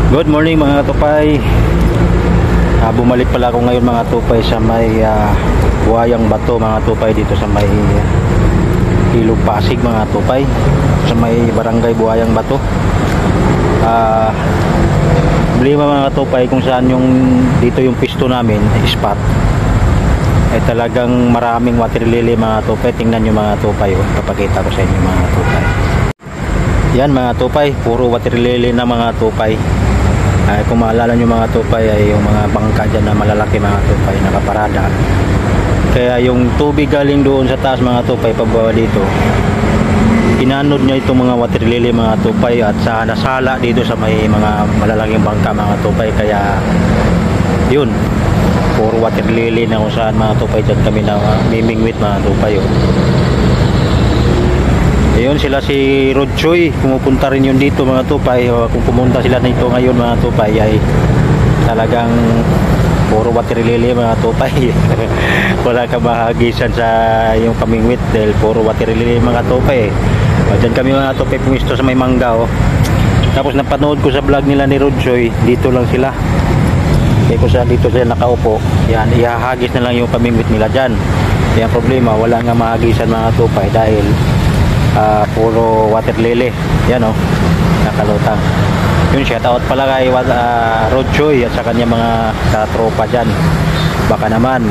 Good morning mga tupay. Bumalik pala ako ngayon mga tupay sa may Buhayang Bato mga tupay, dito sa may Ilog Pasig mga tupay, sa may barangay Buhayang Bato. Problema mga tupay kung saan yung dito yung pisto namin spot ay talagang maraming water lily mga tupay. Tingnan nyo mga tupay, papakita ko sa inyo mga tupay. Yan mga tupay, puro water lily na mga tupay. Kung maalala nyo mga tupay, ay yung mga bangka dyan na malalaki mga tupay nakaparada. Kaya yung tubig galing doon sa taas mga tupay pababa dito, inanod niya itong mga water lily mga tupay at sa nasala dito sa may mga malalaking bangka mga tupay. Kaya yun, puro water lily na kung saan mga tupay dyan kami na mimingwit mga tupay. Ayun sila si Rodchoy, pumupunta rin yun dito mga tupay. Kung pumunta sila dito ngayon mga tupay ay talagang puro water lily mga tupay. Wala ka mahagisan sa yung pamingwit dahil puro water lily mga tupay. Diyan kami mga tupay pumisto sa may mangga. Tapos napanood ko sa vlog nila ni Rodchoy, dito lang sila. Kaya kung saan dito sila nakaupo, yan, ihahagis na lang yung pamingwit nila dyan. Kaya problema, wala nga mahagisan mga tupay dahil puro water lily. Yan nakalutang. Yun, shout out pala kay Rodchoy at sa kanya mga katropa dyan. Baka naman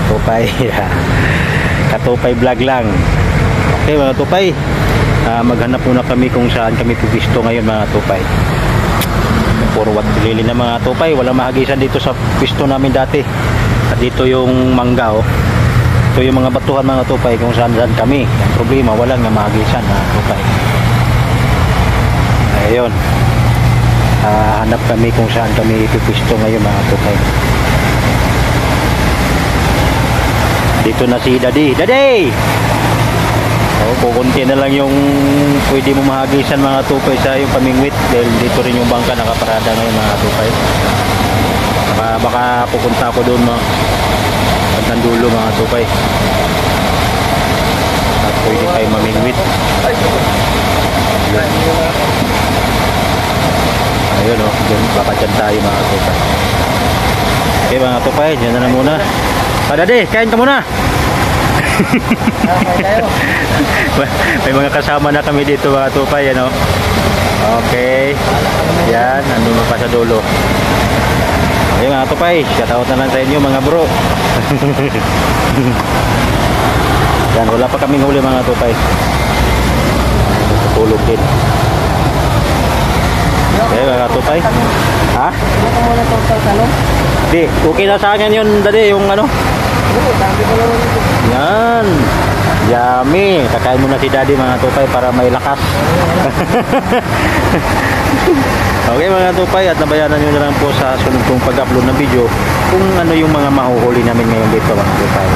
tupay katupay vlog lang. Okay mga tupay, maghanap muna kami kung saan kami pupisto ngayon mga tupay. Puro water lily na mga tupay, walang mahagisan dito sa pisto namin dati. At dito yung mangga. Ito yung mga batuhan mga tupay kung saan kami. Ang problema, walang nga mahagisan mga tupay. Ayun, hanap kami kung saan kami ipipisto ngayon mga tupay. Dito na si Daddy. Kukunti na lang yung pwede mo mahagisan mga tupay sa yung pamingwit dahil dito rin yung bangka nakaparada ngayon mga tupay. Baka pupunta ako doon ng dulo mga tupay at pwede tayo mamingwit. Ayun baka dyan tayo mga tupay. Okay mga tupay, dyan na muna. Daddy, kain ka muna. May mga kasama na kami dito mga tupay. Okay, yan, andun pa sa dulo. Okay mga tupay, shoutout na lang sa inyo mga bro. Yan, wala pa kaming huli mga tupay. Tutulog din. Okay mga tupay. Ha? Di, okay na sa akin yun Daddy, yung yan, yummy. Kakain muna si Daddy mga tupay para may lakas. Okay mga tupay, at nabayanan nyo na lang po sa sunod kong pag-upload ng video kung ano yung mga mahuhuli namin ngayon dito mga tupay.